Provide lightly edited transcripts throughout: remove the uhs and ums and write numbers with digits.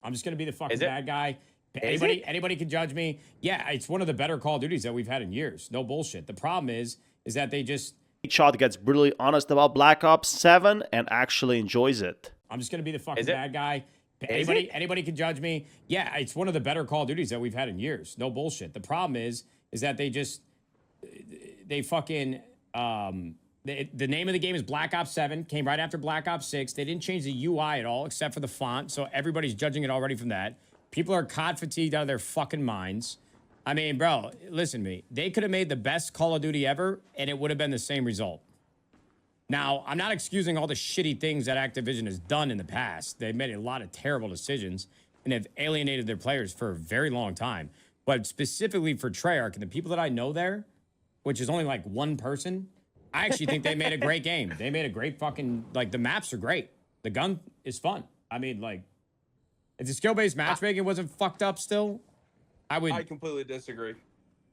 I'm just gonna be the fucking Is it? bad guy. Is it? Anybody can judge me. Yeah, it's one of the better Call of Duties that we've had in years. No bullshit. The problem is that they just Shot gets brutally honest about Black Ops 7 and actually enjoys it. I'm just gonna be the fucking Is it? bad guy. Is it? Anybody can judge me. Yeah, it's one of the better Call of Duties that we've had in years. No bullshit. The problem is that they fucking the name of the game is Black Ops 7. Came right after Black Ops 6. They didn't change the UI at all except for the font, so everybody's judging it already from that. People are COD fatigued out of their fucking minds. I mean, bro, listen to me. They could have made the best Call of Duty ever, and it would have been the same result. Now, I'm not excusing all the shitty things that Activision has done in the past. They've made a lot of terrible decisions, and have alienated their players for a very long time. But specifically for Treyarch and the people that I know there, which is only like one person, I actually think they made a great game. They made a great fucking, like, the maps are great. The gun is fun. I mean, like, if the skill-based matchmaking wasn't fucked up still, I completely disagree.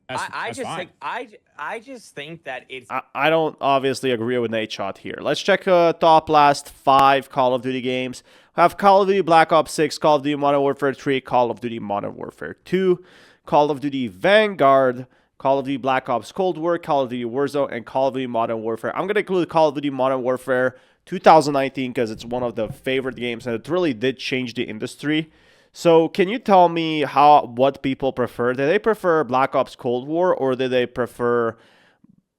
I fine. just think that it's I don't obviously agree with Nate Shot here. Let's check top last 5 Call of Duty games. We have Call of Duty Black Ops 6, Call of Duty Modern Warfare 3, Call of Duty Modern Warfare 2, Call of Duty Vanguard, Call of Duty Black Ops Cold War, Call of Duty Warzone, and Call of Duty Modern Warfare. I'm going to include Call of Duty Modern Warfare 2019 because it's one of the favorite games and it really did change the industry. So can you tell me what people prefer? Do they prefer Black Ops Cold War or do they prefer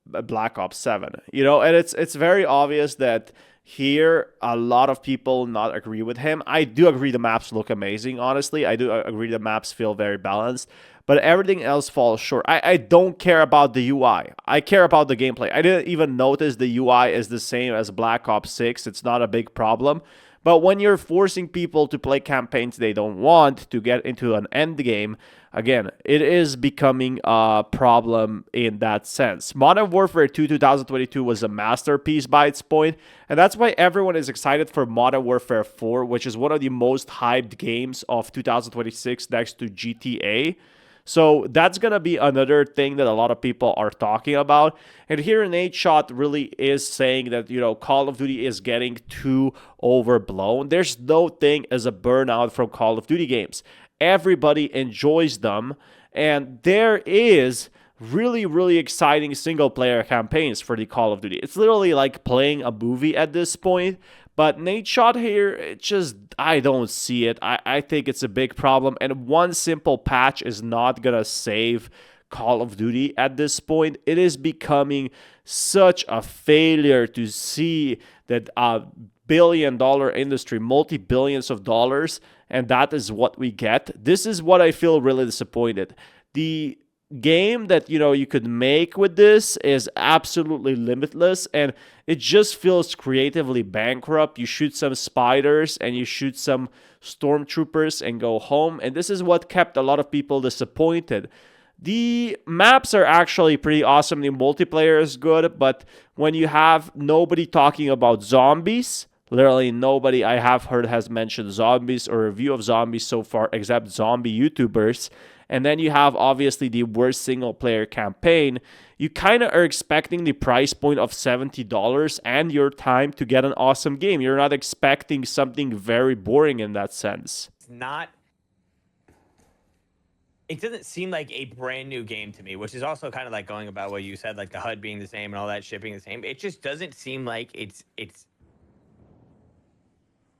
Black Ops 7? You know, and it's very obvious that here a lot of people not agree with him. I do agree the maps look amazing, honestly. I do agree the maps feel very balanced. But everything else falls short. I don't care about the UI. I care about the gameplay. I didn't even notice the UI is the same as Black Ops 6. It's not a big problem. But when you're forcing people to play campaigns they don't want to get into an end game, again, it is becoming a problem in that sense. Modern Warfare 2 2022 was a masterpiece by its point, and that's why everyone is excited for Modern Warfare 4, which is one of the most hyped games of 2026 next to GTA. So that's going to be another thing that a lot of people are talking about. And here Nate Shot really is saying that, you know, Call of Duty is getting too overblown. There's no thing as a burnout from Call of Duty games. Everybody enjoys them. And there is really, really exciting single-player campaigns for the Call of Duty. It's literally like playing a movie at this point. But Nate Shot here, I don't see it. I think it's a big problem. And one simple patch is not going to save Call of Duty at this point. It is becoming such a failure to see that a billion-dollar industry, multi-billions of dollars, and that is what we get. This is what I feel really disappointed. The game that you could make with this is absolutely limitless, and it just feels creatively bankrupt. You shoot some spiders and you shoot some stormtroopers and go home, and this is what kept a lot of people disappointed. The maps are actually pretty awesome. The multiplayer is good, but when you have nobody talking about zombies, literally nobody I have heard has mentioned zombies or review of zombies so far except zombie YouTubers. And then you have obviously the worst single player campaign. You kind of are expecting the price point of $70 and your time to get an awesome game. You're not expecting something very boring in that sense. It doesn't seem like a brand new game to me, which is also kind of like going about what you said, like the HUD being the same and all that shit being the same. It just doesn't seem like it's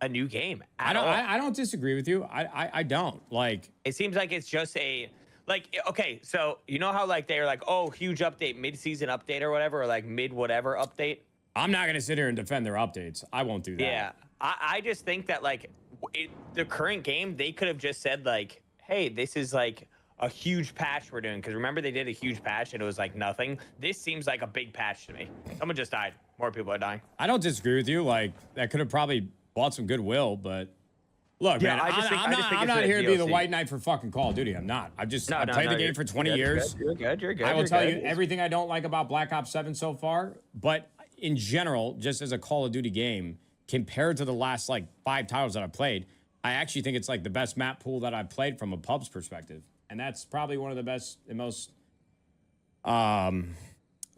a new game at all. I don't disagree with you. I don't. Like, it seems like it's just okay, so you know how like they're like, oh, huge update, mid-season update or whatever, or like mid-whatever update? I'm not going to sit here and defend their updates. I won't do that. Yeah, I just think that like the current game, they could have just said like, hey, this is like a huge patch we're doing. Because remember they did a huge patch and it was like nothing. This seems like a big patch to me. Someone just died. More people are dying. I don't disagree with you. Like, that could have probably bought some goodwill, but look, yeah, man, I'm not here to be the white knight for fucking Call of Duty. I'm not. I played the game for 20 years. You're good. I will tell you everything I don't like about Black Ops 7 so far, but in general, just as a Call of Duty game, compared to the last like 5 titles that I've played, I actually think it's like the best map pool that I've played from a pub's perspective. And that's probably one of the best and most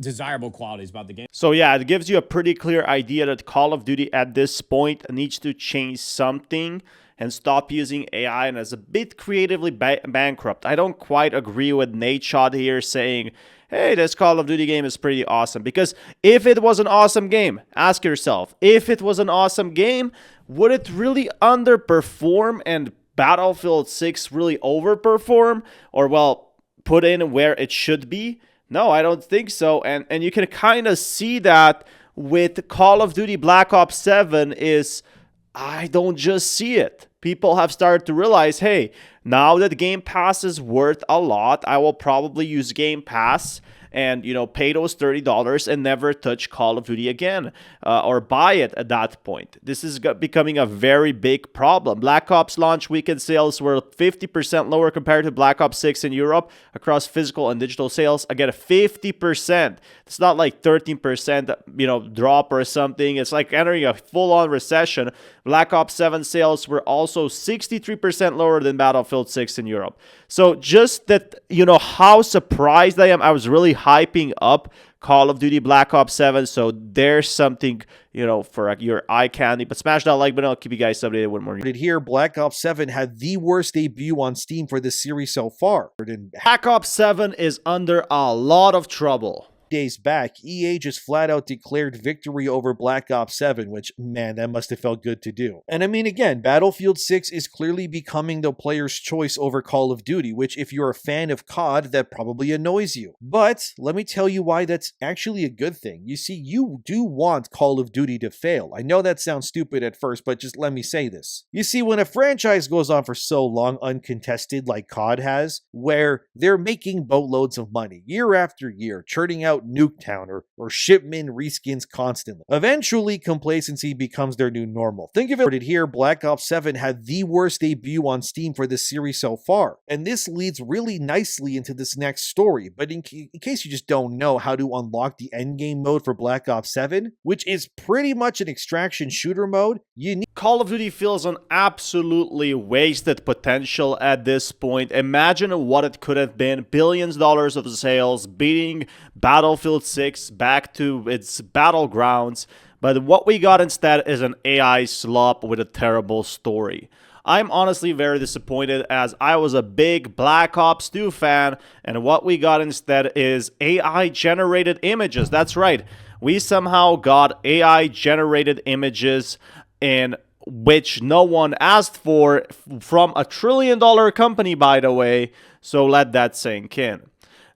desirable qualities about the game. So yeah, it gives you a pretty clear idea that Call of Duty at this point needs to change something. and stop using AI and is a bit creatively bankrupt. I don't quite agree with Nate Shot here saying, hey, this Call of Duty game is pretty awesome. Because if it was an awesome game, ask yourself, if it was an awesome game, would it really underperform and Battlefield 6 really overperform? Or, well, put in where it should be? No, I don't think so. And you can kind of see that with Call of Duty Black Ops 7 is, I don't just see it. People have started to realize, hey, now that Game Pass is worth a lot, I will probably use Game Pass and, pay those $30 and never touch Call of Duty again or buy it at that point. This is becoming a very big problem. Black Ops launch weekend sales were 50% lower compared to Black Ops 6 in Europe across physical and digital sales. Again, 50%. It's not like 13%, drop or something. It's like entering a full-on recession. Black Ops 7 sales were also 63% lower than Battlefield 6 in Europe. So just that, how surprised I am. I was really hyping up Call of Duty Black Ops 7. So there's something, for your eye candy. But smash that like button. I'll keep you guys updated with more. Here, Black Ops 7 had the worst debut on Steam for this series so far. Black Ops 7 is under a lot of trouble. Days back, EA just flat out declared victory over Black Ops 7, which, man, that must have felt good to do. And I mean, again, Battlefield 6 is clearly becoming the player's choice over Call of Duty, which, if you're a fan of COD, that probably annoys you. But let me tell you why that's actually a good thing. You see, you do want Call of Duty to fail. I know that sounds stupid at first, but just let me say this. You see, when a franchise goes on for so long uncontested like COD has, where they're making boatloads of money year after year, churning out Nuketown or shipment reskins constantly. Eventually, complacency becomes their new normal. Think of it here, Black Ops 7 had the worst debut on Steam for this series so far. And this leads really nicely into this next story. But in case you just don't know how to unlock the endgame mode for Black Ops 7, which is pretty much an extraction shooter mode, you need Call of Duty feels an absolutely wasted potential at this point. Imagine what it could have been. Billions of dollars of sales, beating Battlefield 6 back to its battlegrounds. But what we got instead is an AI slop with a terrible story. I'm honestly very disappointed as I was a big Black Ops 2 fan, and what we got instead is AI generated images. That's right. We somehow got AI generated images in which no one asked for from a $1 trillion company, by the way, so let that sink in.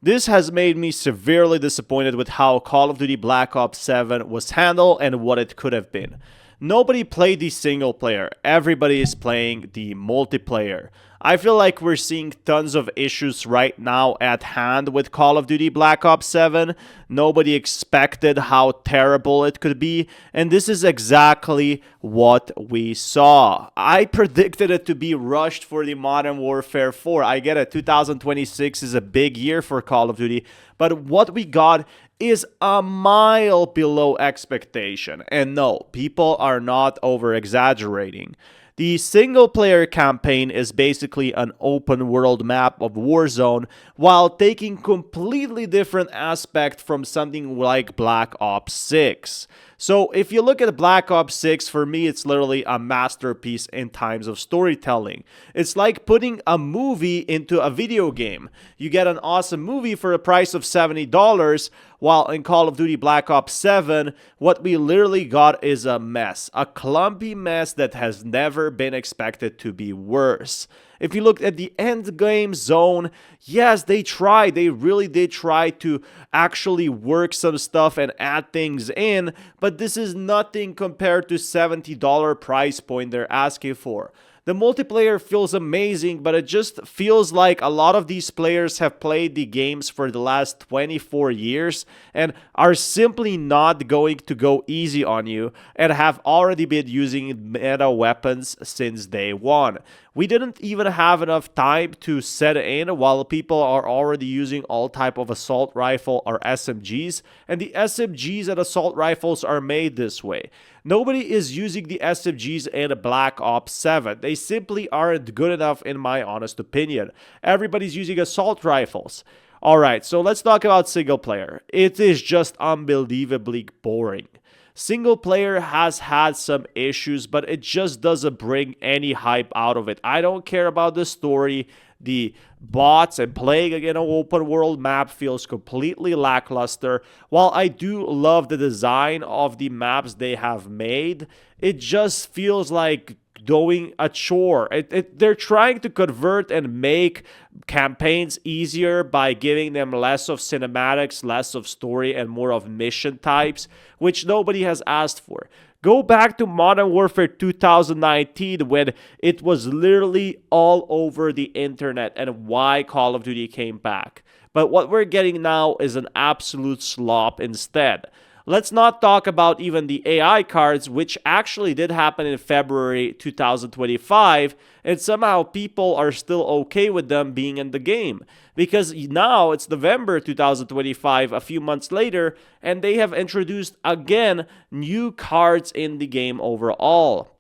This has made me severely disappointed with how Call of Duty Black Ops 7 was handled and what it could have been. Nobody played the single player, everybody is playing the multiplayer. I feel like we're seeing tons of issues right now at hand with Call of Duty Black Ops 7. Nobody expected how terrible it could be, and this is exactly what we saw. I predicted it to be rushed for the Modern Warfare 4. I get it, 2026 is a big year for Call of Duty, but what we got is a mile below expectation. And no, people are not over-exaggerating. The single-player campaign is basically an open-world map of Warzone while taking completely different aspect from something like Black Ops 6. So if you look at Black Ops 6, for me, it's literally a masterpiece in terms of storytelling. It's like putting a movie into a video game. You get an awesome movie for a price of $70, while in Call of Duty Black Ops 7, what we literally got is a mess. A clumpy mess that has never been expected to be worse. If you look at the end game zone, yes, they tried. They really did try to actually work some stuff and add things in, but this is nothing compared to $70 price point they're asking for. The multiplayer feels amazing, but it just feels like a lot of these players have played the games for the last 24 years and are simply not going to go easy on you and have already been using meta weapons since day one. We didn't even have enough time to set in while people are already using all type of assault rifle or SMGs, and the SMGs and assault rifles are made this way. Nobody is using the SMGs in Black Ops 7. They simply aren't good enough in my honest opinion. Everybody's using assault rifles. Alright, so let's talk about single player. It is just unbelievably boring. Single player has had some issues, but it just doesn't bring any hype out of it. I don't care about the story. The bots and playing again an open world map feels completely lackluster. While I do love the design of the maps they have made, it just feels like doing a chore. They're trying to convert and make campaigns easier by giving them less of cinematics, less of story, and more of mission types, which nobody has asked for. Go back to Modern Warfare 2019 when it was literally all over the internet and why Call of Duty came back. But what we're getting now is an absolute slop instead. Let's not talk about even the AI cards, which actually did happen in February 2025, and somehow people are still okay with them being in the game. Because now it's November 2025, a few months later, and they have introduced again new cards in the game overall.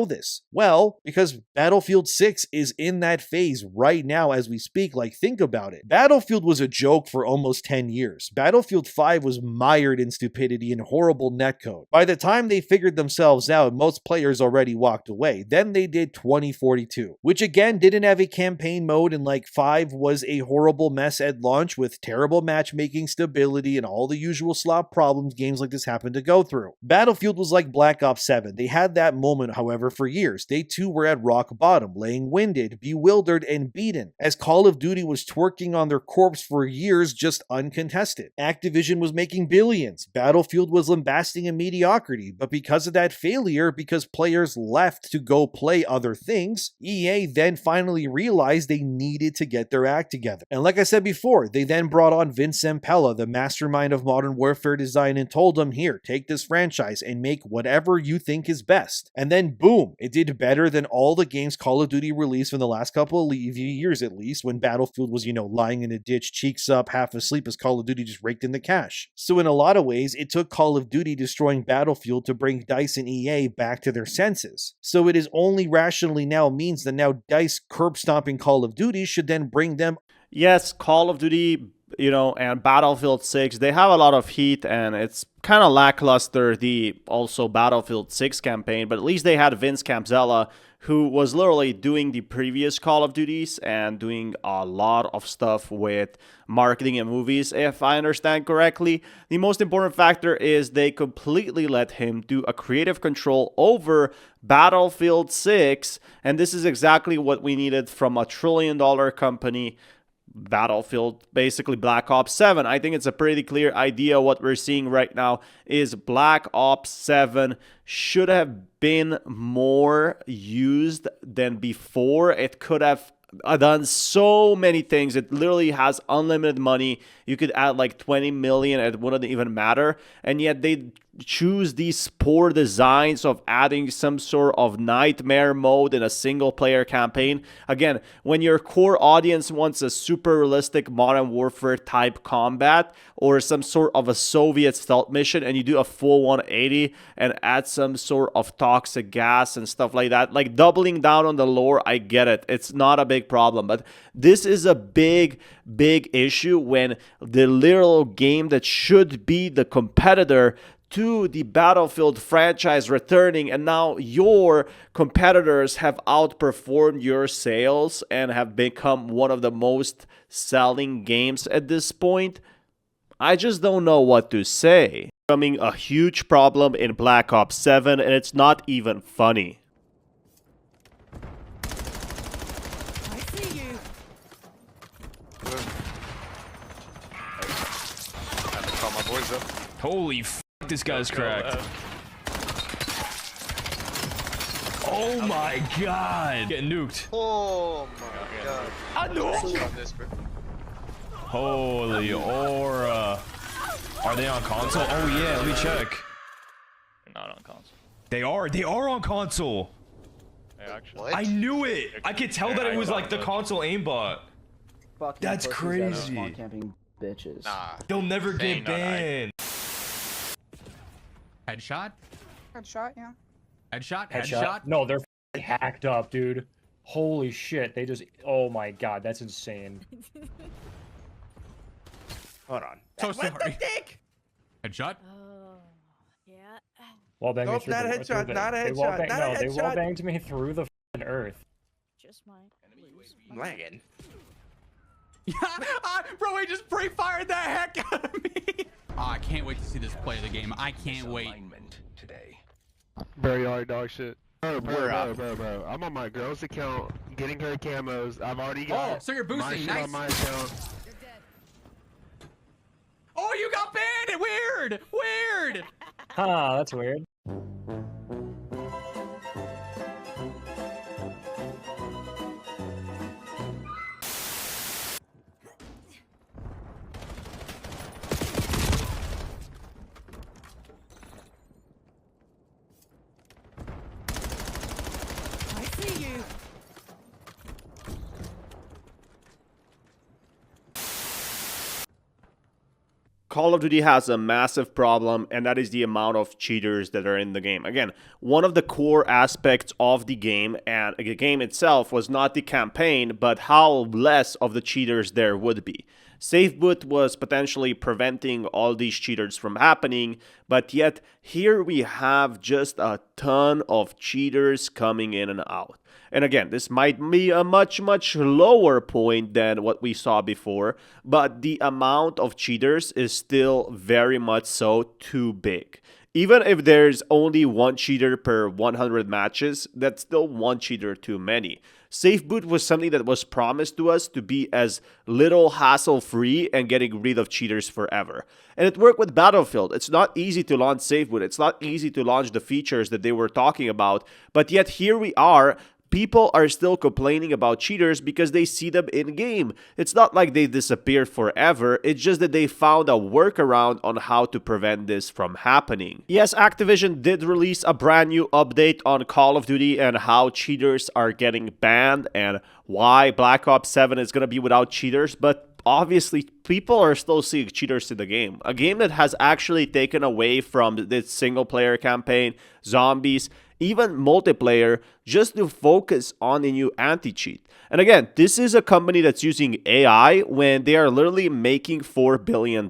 This? Well, because Battlefield 6 is in that phase right now as we speak. Like, think about it. Battlefield was a joke for almost 10 years. Battlefield 5 was mired in stupidity and horrible netcode. By the time they figured themselves out, most players already walked away. Then they did 2042, which again didn't have a campaign mode, and like 5 was a horrible mess at launch with terrible matchmaking, stability, and all the usual slop problems games like this happen to go through. Battlefield was like Black Ops 7. They had that moment, however, for years. They too were at rock bottom, laying winded, bewildered, and beaten, as Call of Duty was twerking on their corpse for years just uncontested. Activision was making billions. Battlefield was lambasting in mediocrity, but because of that failure, because players left to go play other things, EA then finally realized they needed to get their act together. And like I said before, they then brought on Vince Zampella, the mastermind of Modern Warfare design, and told him, here, take this franchise and make whatever you think is best. And then boom, it did better than all the games Call of Duty released in the last couple of years at least, when Battlefield was, lying in a ditch, cheeks up, half asleep as Call of Duty just raked in the cash. So in a lot of ways, it took Call of Duty destroying Battlefield to bring DICE and EA back to their senses. So it is only rationally now means that now DICE curb stomping Call of Duty should then bring them. Yes, Call of Duty, and Battlefield 6, they have a lot of heat, and it's kind of lackluster, the also Battlefield 6 campaign, but at least they had Vince Zampella, who was literally doing the previous Call of Duties and doing a lot of stuff with marketing and movies, if I understand correctly. The most important factor is they completely let him do a creative control over Battlefield 6, and this is exactly what we needed from a $1 trillion company. Battlefield, basically Black Ops 7. I think it's a pretty clear idea. What we're seeing right now is Black Ops 7 should have been more used than before. It could have done so many things. It literally has unlimited money. You could add like 20 million, it wouldn't even matter. And yet they choose these poor designs of adding some sort of nightmare mode in a single player campaign. Again, when your core audience wants a super realistic Modern Warfare type combat or some sort of a Soviet stealth mission, and you do a full 180 and add some sort of toxic gas and stuff like that, like doubling down on the lore, I get it. It's not a big problem, but this is a big issue when the literal game that should be the competitor to the Battlefield franchise returning, and now your competitors have outperformed your sales and have become one of the most selling games at this point. I just don't know what to say. Becoming a huge problem in Black Ops 7, and it's not even funny. I see you. Have to call my boys up. Holy f***, this guy's cracked. Oh my god! Getting nuked. Oh my god. I know. Holy aura. Are they on console? Oh yeah, let me check. They're not on console. They are on console. They actually. What? I knew it. I could tell that it was like the console aimbot. Fucking That's pussies crazy. that are spawn camping bitches. Nah. They'll never get Staying on banned. Headshot? Headshot, yeah. Headshot? No, they're hacked up, dude. Holy shit, they just... Oh my god, that's insane. Hold on. So sorry. Headshot? Yeah. Wall banged me Nope, through not a the, headshot, not a they wall headshot, bang- not a no, they wall headshot. banged me through the f***ing earth. Just mine. I'm lagging. Bro, he just pre-fired the heck out of me. Oh, I can't wait to see this play of the game. I can't wait. Very hard dog shit. Bro. I'm on my girl's account, getting her camos. I've already got So you're my boosting. shit Nice. on my account. Oh, you got banned. Weird. Weird. Huh, that's weird. I see you. Call of Duty has a massive problem, and that is the amount of cheaters that are in the game. Again, one of the core aspects of the game, and the game itself, was not the campaign, but how less of the cheaters there would be. SafeBoot was potentially preventing all these cheaters from happening, but yet here we have just a ton of cheaters coming in and out. And again, this might be a much lower point than what we saw before, but the amount of cheaters is still very much so too big. Even if there's only one cheater per 100 matches, that's still one cheater too many. SafeBoot was something that was promised to us to be as little hassle-free and getting rid of cheaters forever. And it worked with Battlefield. It's not easy to launch SafeBoot. It's not easy to launch the features that they were talking about. But yet here we are. People are still complaining about cheaters because they see them in-game. It's not like they disappeared forever, it's just that they found a workaround on how to prevent this from happening. Yes, Activision did release a brand new update on Call of Duty and how cheaters are getting banned and why Black Ops 7 is going to be without cheaters, but obviously people are still seeing cheaters in the game. A game that has actually taken away from this single-player campaign, zombies, even multiplayer, just to focus on the new anti-cheat. And again, this is a company that's using AI when they are literally making $4 billion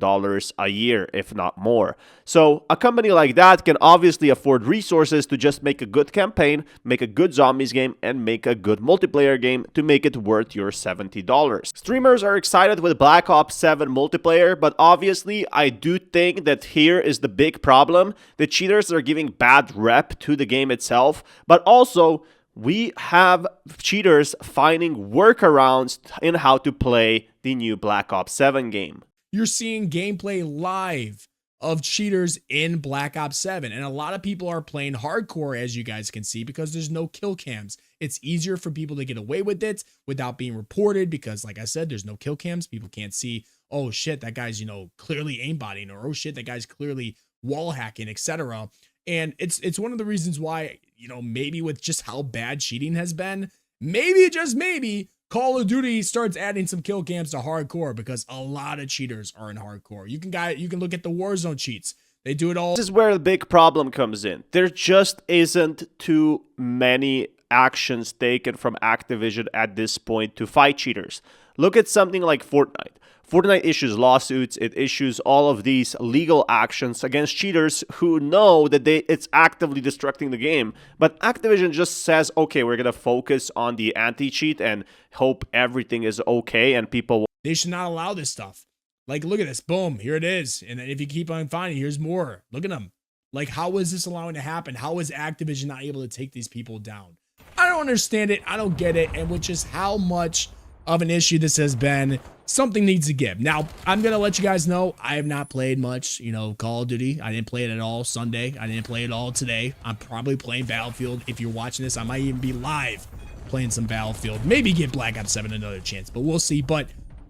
a year, if not more. So a company like that can obviously afford resources to just make a good campaign, make a good zombies game, and make a good multiplayer game to make it worth your $70. Streamers are excited with Black Ops 7 multiplayer, but obviously I do think that here is the big problem. The cheaters are giving bad rep to the game itself, but also we have cheaters finding workarounds in how to play the new Black Ops 7 game. You're seeing gameplay live of cheaters in Black Ops 7, and a lot of people are playing hardcore, as you guys can see, because there's no kill cams. It's easier for people to get away with it without being reported because, like I said, there's no kill cams. People can't see, oh shit, that guy's, clearly aimbotting, or oh shit, that guy's clearly wall hacking, etc. And it's one of the reasons why, maybe with just how bad cheating has been, maybe, just maybe, Call of Duty starts adding some kill cams to hardcore because a lot of cheaters are in hardcore. You can look at the Warzone cheats. They do it all. This is where the big problem comes in. There just isn't too many actions taken from Activision at this point to fight cheaters. Look at something like Fortnite. Fortnite issues lawsuits, it issues all of these legal actions against cheaters who know that it's actively destructing the game. But Activision just says, okay, we're going to focus on the anti-cheat and hope everything is okay and people... They should not allow this stuff. Like, look at this. Boom, here it is. And then if you keep on finding, here's more. Look at them. Like, how is this allowing to happen? How is Activision not able to take these people down? I don't understand it. I don't get it. And with just how much of an issue this has been, something needs to give. Now, I'm going to let you guys know, I have not played much, Call of Duty. I didn't play it at all Sunday. I didn't play it all today. I'm probably playing Battlefield. If you're watching this, I might even be live playing some Battlefield. Maybe give Black Ops 7 another chance, but we'll see. But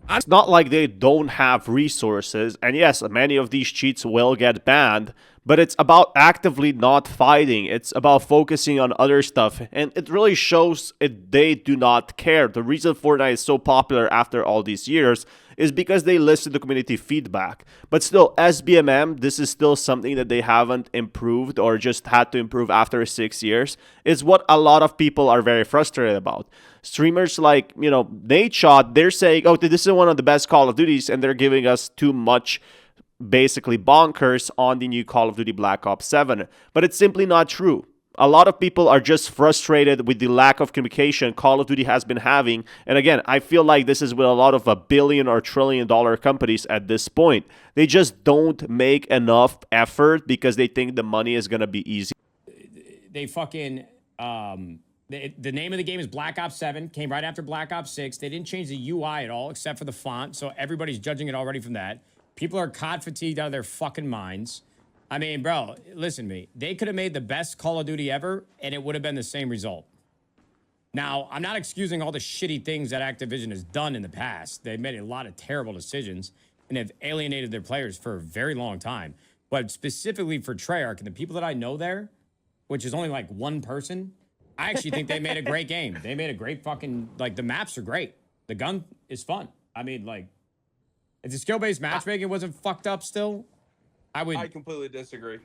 it's not like they don't have resources, and yes, many of these cheats will get banned, but it's about actively not fighting. It's about focusing on other stuff, and it really shows they do not care. The reason Fortnite is so popular after all these years is because they listen to community feedback. But still, SBMM, this is still something that they haven't improved or just had to improve after 6 years, is what a lot of people are very frustrated about. Streamers like, Nate Shot, they're saying, oh, this is one of the best Call of Duties, and they're giving us too much basically bonkers on the new Call of Duty Black Ops 7. But it's simply not true. A lot of people are just frustrated with the lack of communication Call of Duty has been having. And again, I feel like this is with a lot of $1 billion or $1 trillion companies at this point. They just don't make enough effort because they think the money is going to be easy. They fucking... the name of the game is Black Ops 7. Came right after Black Ops 6. They didn't change the UI at all except for the font. So everybody's judging it already from that. People are COD fatigued out of their fucking minds. I mean, bro, listen to me. They could have made the best Call of Duty ever, and it would have been the same result. Now, I'm not excusing all the shitty things that Activision has done in the past. They've made a lot of terrible decisions and have alienated their players for a very long time. But specifically for Treyarch and the people that I know there, which is only like one person, I actually think they made a great game. They made a great fucking... Like, the maps are great. The gun is fun. I mean, like, if the skill-based matchmaking wasn't fucked up still... I completely disagree.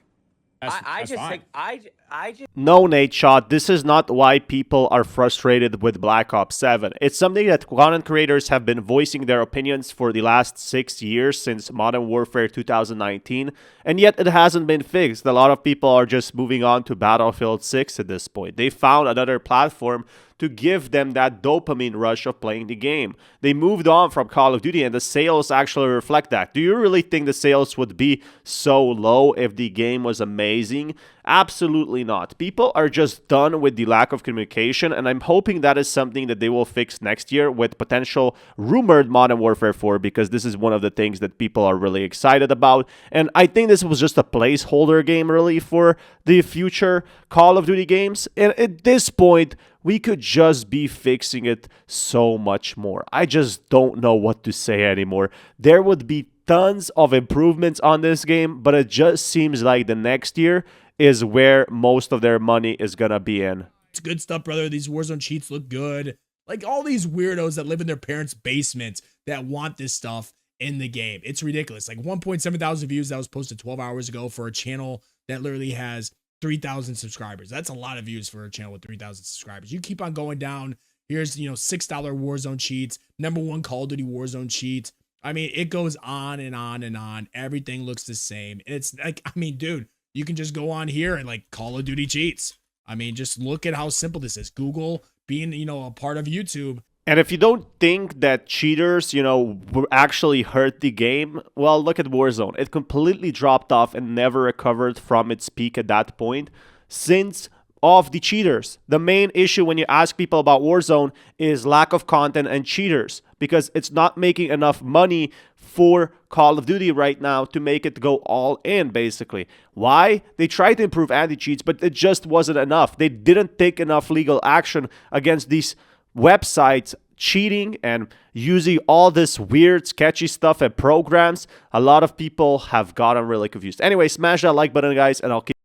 No, Nate Shot, this is not why people are frustrated with Black Ops 7. It's something that content creators have been voicing their opinions for the last 6 years since Modern Warfare 2019, and yet it hasn't been fixed. A lot of people are just moving on to Battlefield 6 at this point. They found another platform to give them that dopamine rush of playing the game. They moved on from Call of Duty, and the sales actually reflect that. Do you really think the sales would be so low if the game was amazing? Absolutely not. People are just done with the lack of communication, and I'm hoping that is something that they will fix next year with potential rumored Modern Warfare 4, because this is one of the things that people are really excited about. And I think this was just a placeholder game really for the future Call of Duty games. And at this point, we could just be fixing it so much more. I just don't know what to say anymore. There would be tons of improvements on this game, but it just seems like the next year is where most of their money is gonna be in. It's good stuff, brother. These Warzone cheats look good. Like all these weirdos that live in their parents' basements that want this stuff in the game. It's ridiculous. Like 1.7 thousand views that was posted 12 hours ago for a channel that literally has 3,000 subscribers. That's a lot of views for a channel with 3,000 subscribers. You keep on going down. Here's, $6 Warzone cheats, #1 Call of Duty Warzone cheats. I mean, it goes on and on and on. Everything looks the same. It's like, I mean, dude, you can just go on here and like Call of Duty cheats. I mean, just look at how simple this is. Google being, a part of YouTube. And if you don't think that cheaters, actually hurt the game, well, look at Warzone. It completely dropped off and never recovered from its peak at that point since of the cheaters. The main issue when you ask people about Warzone is lack of content and cheaters, because it's not making enough money for Call of Duty right now to make it go all in, basically. Why? They tried to improve anti-cheats, but it just wasn't enough. They didn't take enough legal action against these websites cheating and using all this weird sketchy stuff and programs. A lot of people have gotten really confused. Anyway, smash that like button, guys, and I'll keep